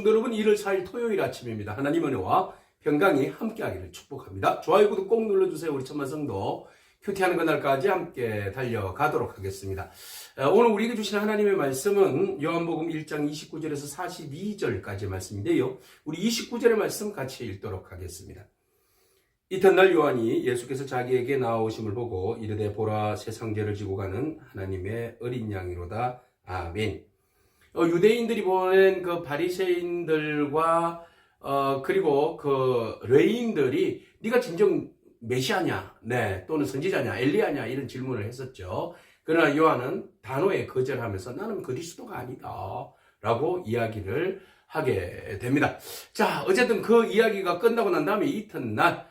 성도 여러분, 1월 4일 토요일 아침입니다. 하나님 은혜와 평강이 함께하기를 축복합니다. 좋아요, 구독 꼭 눌러주세요. 우리 천만 성도 큐티하는 그날까지 함께 달려가도록 하겠습니다. 오늘 우리에게 주신 하나님의 말씀은 요한복음 1장 29절에서 42절까지 말씀인데요. 우리 29절의 말씀 같이 읽도록 하겠습니다. 이튿날 요한이 예수께서 자기에게 나오심을 보고 이르되 보라, 세상죄를 지고 가는 하나님의 어린 양이로다. 아멘. 유대인들이 보낸 그 바리새인들과 그리고 그 레인들이 네가 진정 메시아냐, 또는 선지자냐, 엘리야냐 이런 질문을 했었죠. 그러나 요한은 단호히 거절하면서 나는 그리스도가 아니다 라고 이야기를 하게 됩니다. 자, 어쨌든 그 이야기가 끝나고 난 다음에 이튿날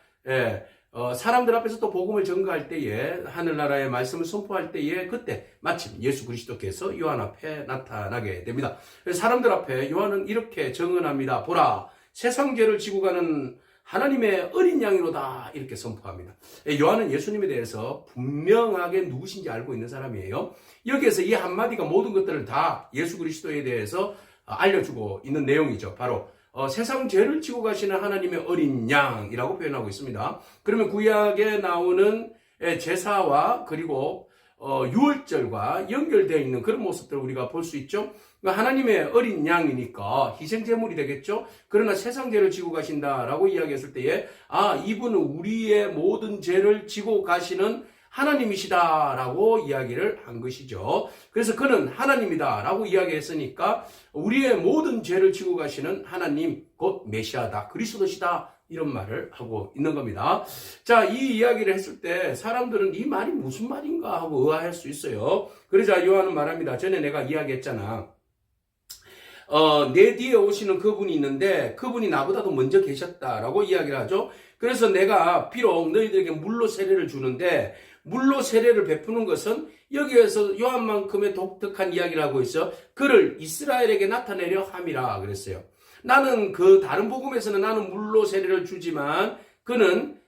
사람들 앞에서 또 복음을 전가할 때에, 하늘나라의 말씀을 선포할 때에, 그때 마침 예수 그리스도께서 요한 앞에 나타나게 됩니다. 사람들 앞에 요한은 이렇게 증언합니다. 보라, 세상 죄를 지고 가는 하나님의 어린 양이로다, 이렇게 선포합니다. 요한은 예수님에 대해서 분명하게 누구신지 알고 있는 사람이에요. 여기에서 이 한마디가 모든 것들을 다 예수 그리스도에 대해서 알려주고 있는 내용이죠. 바로 세상 죄를 지고 가시는 하나님의 어린 양이라고 표현하고 있습니다. 그러면 구약에 나오는 제사와 그리고 유월절과 연결되어 있는 그런 모습들을 우리가 볼 수 있죠. 하나님의 어린 양이니까 희생제물이 되겠죠. 그러나 세상 죄를 지고 가신다라고 이야기했을 때에 이분은 우리의 모든 죄를 지고 가시는 하나님이시다라고 이야기를 한 것이죠. 그래서 그는 하나님이다라고 이야기했으니까 우리의 모든 죄를 지고 가시는 하나님, 곧 메시아다, 그리스도시다, 이런 말을 하고 있는 겁니다. 자, 이 이야기를 했을 때 사람들은 이 말이 무슨 말인가 하고 의아할 수 있어요. 그러자 요한은 말합니다. 전에 내가 이야기했잖아. 내 뒤에 오시는 그분이 있는데 그분이 나보다도 먼저 계셨다라고 이야기를 하죠. 그래서 내가 비록 너희들에게 물로 세례를 주는데, 물로 세례를 베푸는 것은 여기에서 요한만큼의 독특한 이야기를 하고 있어. 그를 이스라엘에게 나타내려 함이라 그랬어요. 나는 그 다른 복음에서는 나는 물로 세례를 주지만 그는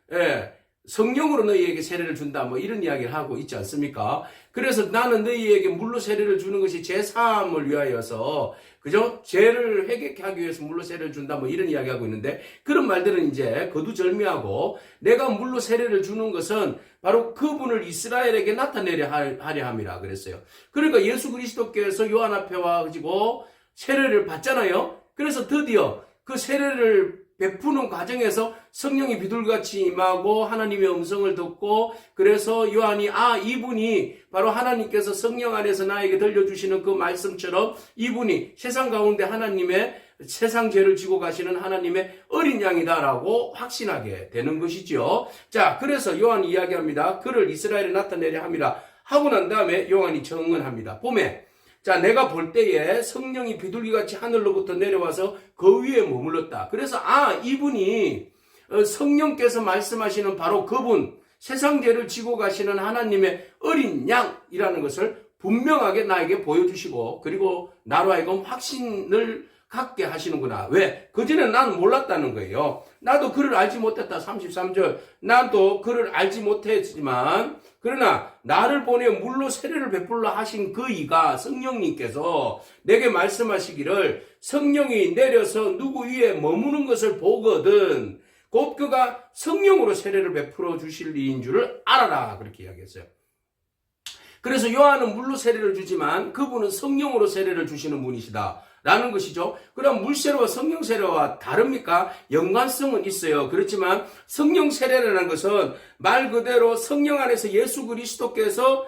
성령으로 너희에게 세례를 준다, 뭐 이런 이야기를 하고 있지 않습니까? 그래서 나는 너희에게 물로 세례를 주는 것이 제3을 위하여서, 그죠? 죄를 회개케 하기 위해서 물로 세례를 준다, 뭐 이런 이야기하고 있는데, 그런 말들은 이제 거두절미하고, 내가 물로 세례를 주는 것은 바로 그분을 이스라엘에게 나타내려 하려 함이라 그랬어요. 그러니까 예수 그리스도께서 요한 앞에 와가지고 세례를 받잖아요. 그래서 드디어 그 세례를 베푸는 과정에서 성령이 비둘기같이 임하고 하나님의 음성을 듣고, 그래서 요한이 이분이 바로 하나님께서 성령 안에서 나에게 들려주시는 그 말씀처럼 이분이 세상 가운데 하나님의 세상 죄를 지고 가시는 하나님의 어린 양이다라고 확신하게 되는 것이죠. 자, 그래서 요한이 이야기합니다. 그를 이스라엘에 나타내려 함이라 하고 난 다음에 요한이 증언합니다. 봄에, 자, 내가 볼 때에 성령이 비둘기같이 하늘로부터 내려와서 그 위에 머물렀다. 그래서 이분이 성령께서 말씀하시는 바로 그분, 세상 죄를 지고 가시는 하나님의 어린 양이라는 것을 분명하게 나에게 보여주시고, 그리고 나로 하여금 확신을 갖게 하시는구나. 왜? 그전에 나는 몰랐다는 거예요. 나도 그를 알지 못했다. 33절. 나도 그를 알지 못했지만, 그러나 나를 보내 물로 세례를 베풀라 하신 그 이가, 성령님께서 내게 말씀하시기를 성령이 내려서 누구 위에 머무는 것을 보거든 곧 그가 성령으로 세례를 베풀어 주실 이인 줄을 알아라, 그렇게 이야기했어요. 그래서 요한은 물로 세례를 주지만 그분은 성령으로 세례를 주시는 분이시다 라는 것이죠. 그럼 물세례와 성령 세례와 다릅니까? 연관성은 있어요. 그렇지만 성령 세례라는 것은 말 그대로 성령 안에서 예수 그리스도께서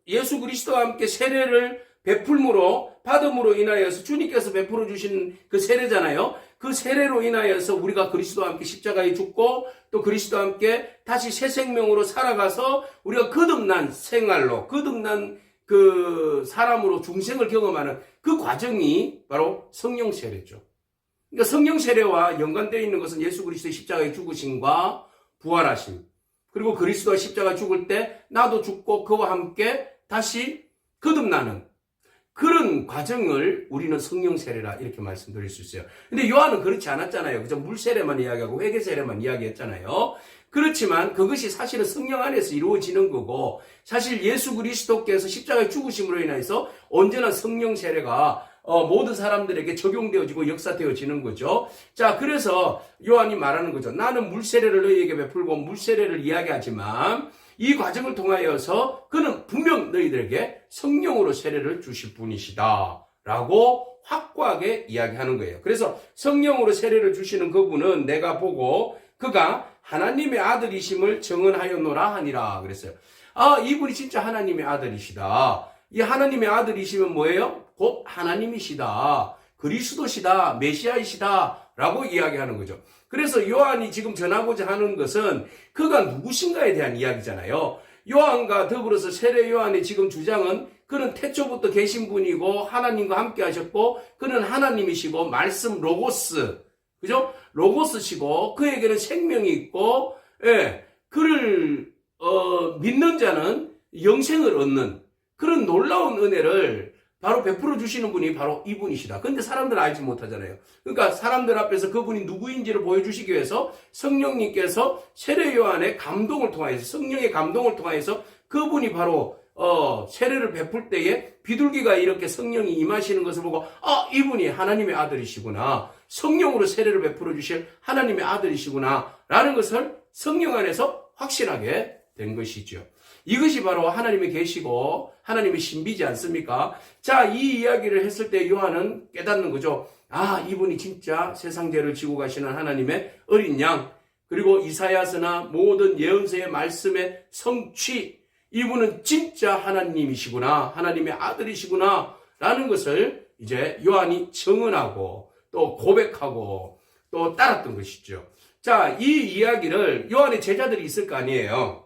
예수 그리스도와 함께 세례를 베풀므로, 받음으로 인하여서 주님께서 베풀어 주신 그 세례잖아요. 그 세례로 인하여서 우리가 그리스도와 함께 십자가에 죽고 또 그리스도와 함께 다시 새 생명으로 살아가서 우리가 거듭난 생활로, 거듭난 그 사람으로 중생을 경험하는 그 과정이 바로 성령 세례죠. 그러니까 성령 세례와 연관되어 있는 것은 예수 그리스도의 십자가의 죽으심과 부활하심, 그리고 그리스도가 십자가 죽을 때 나도 죽고 그와 함께 다시 거듭나는 그런 과정을 우리는 성령 세례라 이렇게 말씀드릴 수 있어요. 근데 요한은 그렇지 않았잖아요. 그저 물 세례만 이야기하고 회개 세례만 이야기했잖아요. 그렇지만 그것이 사실은 성령 안에서 이루어지는 거고, 사실 예수 그리스도께서 십자가의 죽으심으로 인해서 언제나 성령 세례가 모든 사람들에게 적용되어지고 역사되어지는 거죠. 자, 그래서 요한이 말하는 거죠. 나는 물세례를 너희에게 베풀고 물세례를 이야기하지만 이 과정을 통하여서 그는 분명 너희들에게 성령으로 세례를 주실 분이시다 라고 확고하게 이야기하는 거예요. 그래서 성령으로 세례를 주시는 그분은 내가 보고 그가 하나님의 아들이심을 증언하였노라 하니라 그랬어요. 아, 이분이 진짜 하나님의 아들이시다. 이 하나님의 아들이시면 뭐예요? 곧 하나님이시다. 그리스도시다. 메시아이시다. 라고 이야기하는 거죠. 그래서 요한이 지금 전하고자 하는 것은 그가 누구신가에 대한 이야기잖아요. 요한과 더불어서 세례 요한의 지금 주장은 그는 태초부터 계신 분이고 하나님과 함께 하셨고 그는 하나님이시고 말씀 로고스, 그죠? 로고스시고 그에게는 생명이 있고, 예, 그를 믿는 자는 영생을 얻는 그런 놀라운 은혜를 바로 베풀어 주시는 분이 바로 이분이시다. 근데 사람들은 알지 못하잖아요. 그러니까 사람들 앞에서 그분이 누구인지를 보여주시기 위해서 성령님께서 세례 요한의 감동을 통하여서, 성령의 감동을 통하여서 그분이 바로 세례를 베풀 때에 비둘기가 이렇게 성령이 임하시는 것을 보고 이분이 하나님의 아들이시구나. 성령으로 세례를 베풀어 주실 하나님의 아들이시구나 라는 것을 성령 안에서 확신하게 된 것이죠. 이것이 바로 하나님의 계시고 하나님의 신비지 않습니까? 자, 이 이야기를 했을 때 요한은 깨닫는 거죠. 아, 이분이 진짜 세상 죄를 지고 가시는 하나님의 어린 양, 그리고 이사야서나 모든 예언서의 말씀의 성취, 이분은 진짜 하나님이시구나, 하나님의 아들이시구나 라는 것을 이제 요한이 증언하고 또 고백하고 또 따랐던 것이죠. 자, 이 이야기를 요한의 제자들이 있을 거 아니에요.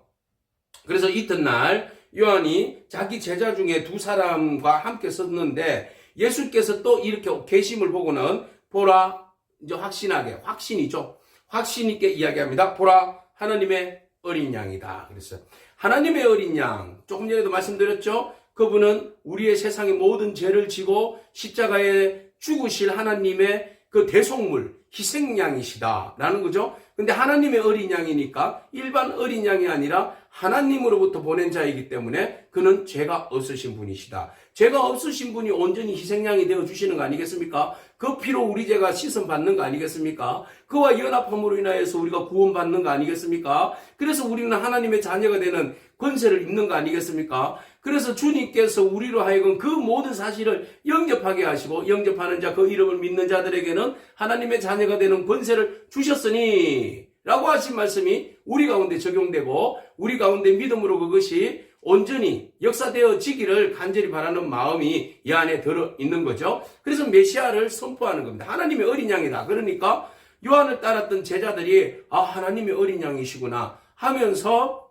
그래서 이튿날 요한이 자기 제자 중에 두 사람과 함께 썼는데 예수께서 또 이렇게 계심을 보고는 보라, 이제 확신이죠. 확신 있게 이야기합니다. 보라, 하나님의 어린 양이다. 그랬어요. 하나님의 어린 양, 조금 전에도 말씀드렸죠. 그분은 우리의 세상의 모든 죄를 지고 십자가에 죽으실 하나님의 그 대속물, 희생양이시다라는 거죠. 근데 하나님의 어린 양이니까 일반 어린 양이 아니라 하나님으로부터 보낸 자이기 때문에 그는 죄가 없으신 분이시다. 죄가 없으신 분이 온전히 희생양이 되어 주시는 거 아니겠습니까? 그 피로 우리 죄가 씻음 받는 거 아니겠습니까? 그와 연합함으로 인하여서 우리가 구원받는 거 아니겠습니까? 그래서 우리는 하나님의 자녀가 되는 권세를 입는 거 아니겠습니까? 그래서 주님께서 우리로 하여금 그 모든 사실을 영접하게 하시고 영접하는 자, 그 이름을 믿는 자들에게는 하나님의 자녀가 되는 권세를 주셨으니 라고 하신 말씀이 우리 가운데 적용되고 우리 가운데 믿음으로 그것이 온전히 역사되어지기를 간절히 바라는 마음이 이 안에 들어있는 거죠. 그래서 메시아를 선포하는 겁니다. 하나님의 어린 양이다. 그러니까 요한을 따랐던 제자들이 하나님의 어린 양이시구나 하면서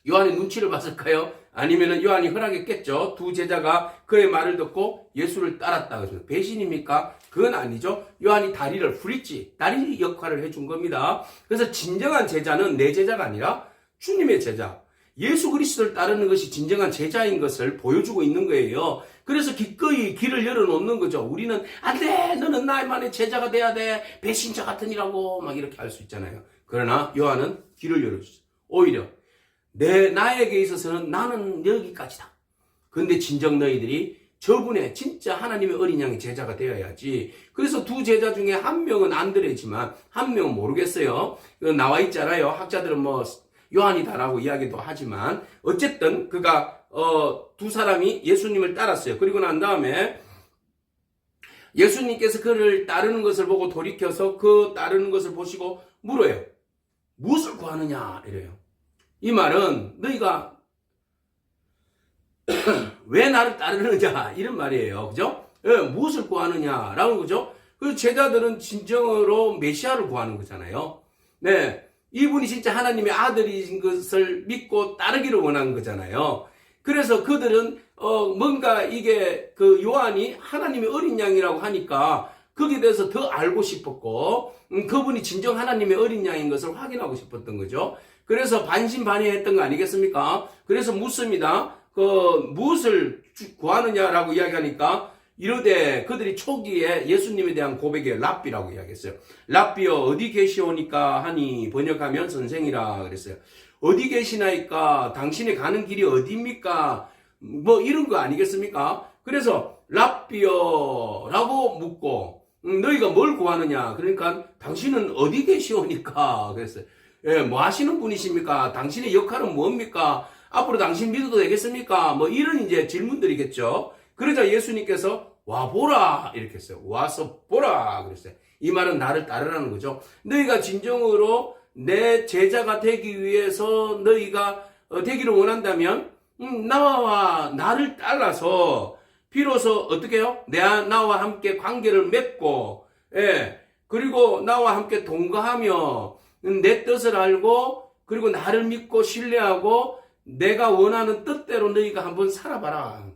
요한의 눈치를 봤을까요? 아니면은 요한이 허락했겠죠. 두 제자가 그의 말을 듣고 예수를 따랐다. 그래서 배신입니까? 그건 아니죠. 요한이 다리를 후리지, 다리 역할을 해준 겁니다. 그래서 진정한 제자는 내 제자가 아니라 주님의 제자, 예수 그리스도를 따르는 것이 진정한 제자인 것을 보여주고 있는 거예요. 그래서 기꺼이 길을 열어놓는 거죠. 우리는 안 돼, 너는 나만의 제자가 돼야 돼, 배신자 같으니라고 막 이렇게 할 수 있잖아요. 그러나 요한은 길을 열어주죠. 오히려 나에게 있어서는 나는 여기까지다. 근데 진정 너희들이 저분의 진짜 하나님의 어린 양의 제자가 되어야지. 그래서 두 제자 중에 한 명은 안드레지만 한 명은 모르겠어요. 나와 있잖아요. 학자들은 요한이다라고 이야기도 하지만 어쨌든 그가 두 사람이 예수님을 따랐어요. 그리고 난 다음에 예수님께서 그를 따르는 것을 보고 돌이켜서 그 따르는 것을 보시고 물어요. 무엇을 구하느냐 이래요. 이 말은 너희가 왜 나를 따르느냐 이런 말이에요. 그죠? 무엇을 구하느냐라는 거죠. 그 제자들은 진정으로 메시아를 구하는 거잖아요. 네, 이분이 진짜 하나님의 아들인 것을 믿고 따르기를 원하는 거잖아요. 그래서 그들은 뭔가 이게 그 요한이 하나님의 어린 양이라고 하니까 거기에 대해서 더 알고 싶었고 그분이 진정 하나님의 어린 양인 것을 확인하고 싶었던 거죠. 그래서 반신반의했던 거 아니겠습니까? 그래서 묻습니다. 무엇을 구하느냐라고 이야기하니까 이르되 그들이 초기에 예수님에 대한 고백에 랍비라고 이야기했어요. 랍비여 어디 계시오니까 하니 번역하면 선생이라 그랬어요. 어디 계시나이까 당신이 가는 길이 어디입니까? 이런 거 아니겠습니까? 그래서 랍비어라고 묻고 너희가 뭘 구하느냐? 그러니까 당신은 어디 계시오니까 그랬어요. 예, 뭐 하시는 분이십니까? 당신의 역할은 뭡니까? 앞으로 당신 믿어도 되겠습니까? 뭐 이런 이제 질문들이겠죠. 그러자 예수님께서 와 보라 이렇게 했어요. 와서 보라 그랬어요. 이 말은 나를 따르라는 거죠. 너희가 진정으로 내 제자가 되기 위해서 너희가 되기를 원한다면 나와 나를 따라서 비로소 어떻게 해요? 나와 함께 관계를 맺고 예, 그리고 나와 함께 동거하며 내 뜻을 알고 그리고 나를 믿고 신뢰하고 내가 원하는 뜻대로 너희가 한번 살아봐라.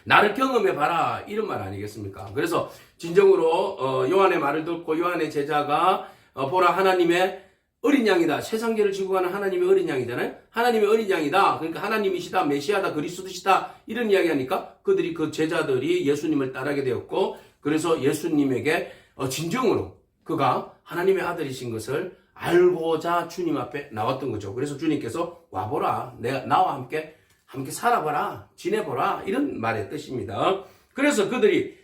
나를 경험해봐라. 이런 말 아니겠습니까? 그래서 진정으로 요한의 말을 듣고 요한의 제자가 보라 하나님의 어린 양이다. 세상 죄를 지고 가는 하나님의 어린 양이잖아요. 하나님의 어린 양이다. 그러니까 하나님이시다. 메시아다. 그리스도시다. 이런 이야기 하니까 그들이 그 제자들이 예수님을 따르게 되었고 그래서 예수님에게 진정으로 그가 하나님의 아들이신 것을 알고자 주님 앞에 나왔던 거죠. 그래서 주님께서 와보라. 나와 함께 살아봐라. 지내보라. 이런 말의 뜻입니다. 그래서 그들이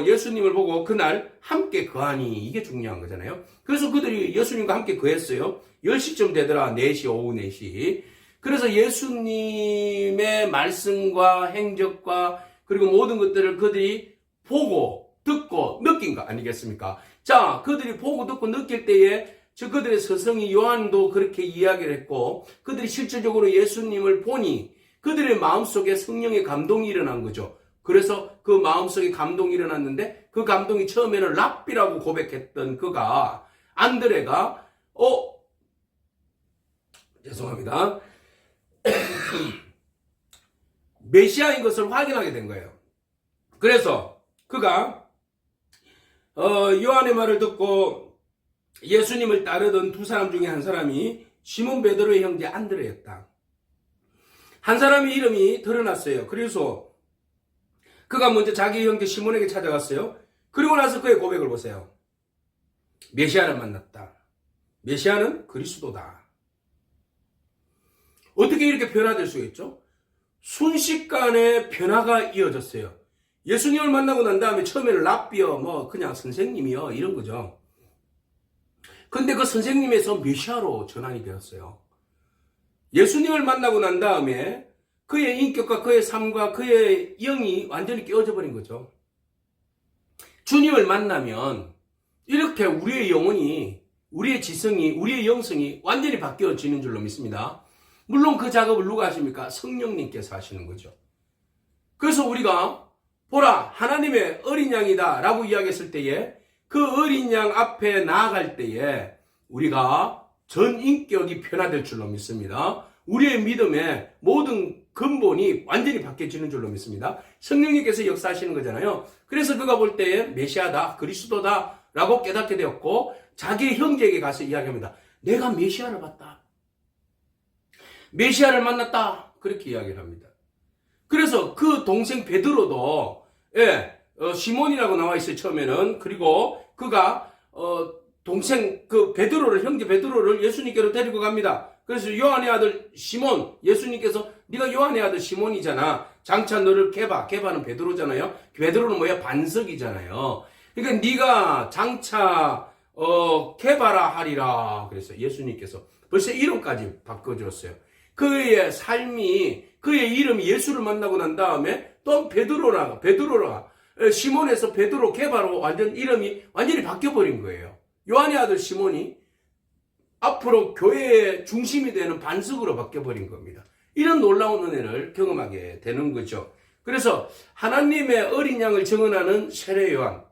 예수님을 보고 그날 함께 거하니 이게 중요한 거잖아요. 그래서 그들이 예수님과 함께 거했어요. 10시쯤 되더라. 4시, 오후 4시. 그래서 예수님의 말씀과 행적과 그리고 모든 것들을 그들이 보고 듣고 느낀 거 아니겠습니까? 자, 그들이 보고 듣고 느낄 때에 그들의 스승이 요한도 그렇게 이야기를 했고 그들이 실질적으로 예수님을 보니 그들의 마음속에 성령의 감동이 일어난 거죠. 그래서 그 마음속에 감동이 일어났는데 그 감동이 처음에는 랍비라고 고백했던 그가 안드레가 죄송합니다. 메시아인 것을 확인하게 된 거예요. 그래서 그가 요한의 말을 듣고 예수님을 따르던 두 사람 중에 한 사람이 시몬 베드로의 형제 안드레였다. 한 사람의 이름이 드러났어요. 그래서 그가 먼저 자기 형제 시몬에게 찾아갔어요. 그리고 나서 그의 고백을 보세요. 메시아를 만났다. 메시아는 그리스도다. 어떻게 이렇게 변화될 수 있죠? 순식간에 변화가 이어졌어요. 예수님을 만나고 난 다음에 처음에는 랍비어 그냥 선생님이요 이런 거죠. 근데 그 선생님에서 메시아로 전환이 되었어요. 예수님을 만나고 난 다음에 그의 인격과 그의 삶과 그의 영이 완전히 깨어져 버린 거죠. 주님을 만나면 이렇게 우리의 영혼이, 우리의 지성이, 우리의 영성이 완전히 바뀌어지는 줄로 믿습니다. 물론 그 작업을 누가 하십니까? 성령님께서 하시는 거죠. 그래서 우리가 보라 하나님의 어린 양이다 라고 이야기했을 때에 그 어린 양 앞에 나아갈 때에 우리가 전 인격이 변화될 줄로 믿습니다. 우리의 믿음의 모든 근본이 완전히 바뀌어지는 줄로 믿습니다. 성령님께서 역사하시는 거잖아요. 그래서 그가 볼 때에 메시아다, 그리스도다 라고 깨닫게 되었고 자기의 형제에게 가서 이야기합니다. 내가 메시아를 봤다. 메시아를 만났다. 그렇게 이야기를 합니다. 그래서 그 동생 베드로도 시몬이라고 나와 있어요. 처음에는. 그리고 그가 동생 베드로를 형제 베드로를 예수님께로 데리고 갑니다. 그래서 요한의 아들 시몬 예수님께서 네가 요한의 아들 시몬이잖아. 장차 너를 게바는 베드로잖아요. 베드로는 뭐야? 반석이잖아요. 그러니까 네가 장차 게바라 하리라 그랬어요. 예수님께서 벌써 이름까지 바꿔줬어요. 그의 삶이 그의 이름이 예수를 만나고 난 다음에 또 베드로라 시몬에서 베드로 게바로 이름이 완전히 바뀌어버린 거예요. 요한의 아들 시몬이 앞으로 교회의 중심이 되는 반석으로 바뀌어버린 겁니다. 이런 놀라운 은혜를 경험하게 되는 거죠. 그래서 하나님의 어린 양을 증언하는 세례 요한,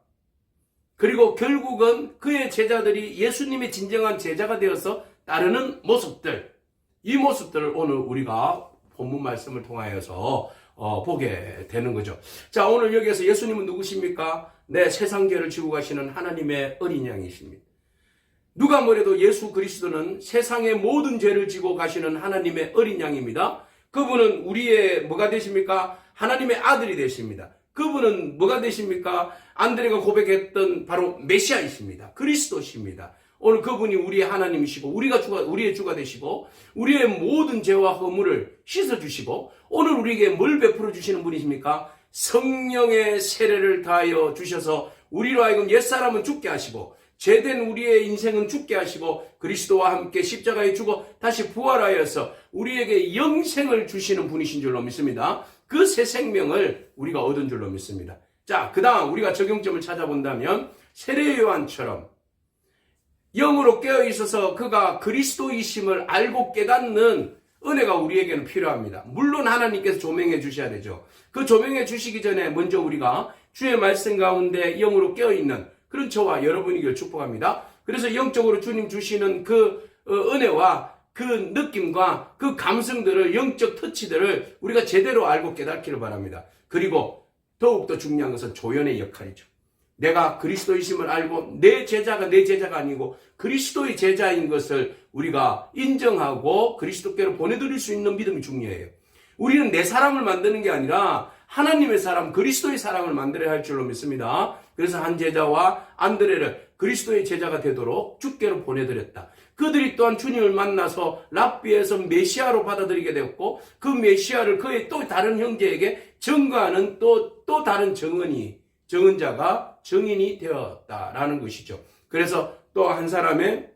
그리고 결국은 그의 제자들이 예수님의 진정한 제자가 되어서 따르는 모습들, 이 모습들을 오늘 우리가 본문 말씀을 통하여서 보게 되는 거죠. 자, 오늘 여기에서 예수님은 누구십니까? 세상 죄를 지고 가시는 하나님의 어린 양이십니다. 누가 뭐래도 예수 그리스도는 세상의 모든 죄를 지고 가시는 하나님의 어린 양입니다. 그분은 우리의 뭐가 되십니까? 하나님의 아들이 되십니다. 그분은 뭐가 되십니까? 안드레가 고백했던 바로 메시아이십니다. 그리스도십니다. 오늘 그분이 우리의 하나님이시고 우리의 주가 되시고 우리의 모든 죄와 허물을 씻어주시고 오늘 우리에게 뭘 베풀어 주시는 분이십니까? 성령의 세례를 다하여 주셔서 우리로 하여금 옛사람은 죽게 하시고 죄된 우리의 인생은 죽게 하시고 그리스도와 함께 십자가에 죽어 다시 부활하여서 우리에게 영생을 주시는 분이신 줄로 믿습니다. 그 새 생명을 우리가 얻은 줄로 믿습니다. 자, 그 다음 우리가 적용점을 찾아본다면 세례 요한처럼 영으로 깨어있어서 그가 그리스도이심을 알고 깨닫는 은혜가 우리에게는 필요합니다. 물론 하나님께서 조명해 주셔야 되죠. 그 조명해 주시기 전에 먼저 우리가 주의 말씀 가운데 영으로 깨어있는 그런 저와 여러분이길 축복합니다. 그래서 영적으로 주님 주시는 그 은혜와 그 느낌과 그 감성들을, 영적 터치들을 우리가 제대로 알고 깨닫기를 바랍니다. 그리고 더욱더 중요한 것은 조연의 역할이죠. 내가 그리스도이심을 알고 내 제자가 아니고 그리스도의 제자인 것을 우리가 인정하고 그리스도께로 보내드릴 수 있는 믿음이 중요해요. 우리는 내 사람을 만드는 게 아니라 하나님의 사람, 그리스도의 사람을 만들어야 할 줄로 믿습니다. 그래서 한 제자와 안드레를 그리스도의 제자가 되도록 주께로 보내드렸다. 그들이 또한 주님을 만나서 랍비에서 메시아로 받아들이게 되었고 그 메시아를 그의 또 다른 형제에게 전가하는 또 다른 정은자가 정인이 되었다라는 것이죠. 그래서 또 한 사람의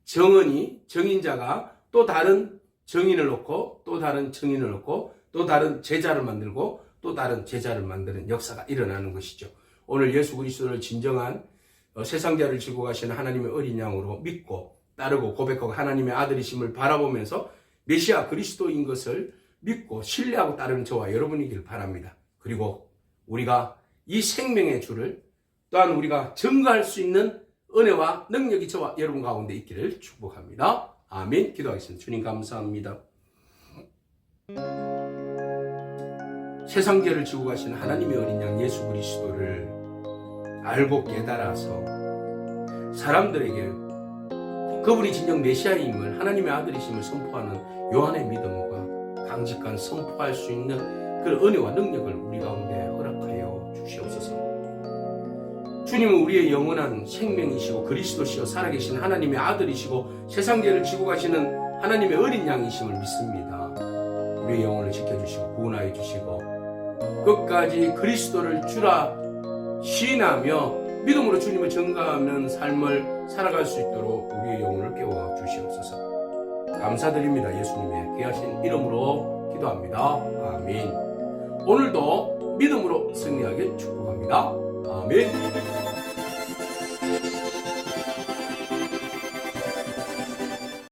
정인자가 또 다른 정인을 놓고 또 다른 정인을 놓고 또 다른 제자를 만들고 또 다른 제자를 만드는 역사가 일어나는 것이죠. 오늘 예수 그리스도를 진정한 세상자를 지고 가시는 하나님의 어린 양으로 믿고 따르고 고백하고 하나님의 아들이심을 바라보면서 메시아 그리스도인 것을 믿고 신뢰하고 따르는 저와 여러분이길 바랍니다. 그리고 우리가 이 생명의 주를 또한 우리가 증거할 수 있는 은혜와 능력이 저와 여러분 가운데 있기를 축복합니다. 아멘. 기도하겠습니다. 주님 감사합니다. 세상 죄를 지고 가신 하나님의 어린 양 예수 그리스도를 알고 깨달아서 사람들에게 그분이 진정 메시아임을 하나님의 아들이심을 선포하는 요한의 믿음과 강직한 선포할 수 있는 그 은혜와 능력을 우리 가운데 허락하여 주시옵소서. 주님은 우리의 영원한 생명이시고 그리스도시요 살아계신 하나님의 아들이시고 세상 죄를 지고 가시는 하나님의 어린 양이심을 믿습니다. 우리의 영혼을 지켜주시고 구원하여 주시고 끝까지 그리스도를 주라 시인하며 믿음으로 주님을 전가하는 삶을 살아갈 수 있도록 우리의 영혼을 깨워 주시옵소서. 감사드립니다. 예수님의 귀하신 이름으로 기도합니다. 아멘. 오늘도 믿음으로 승리하길 축복합니다. 아멘.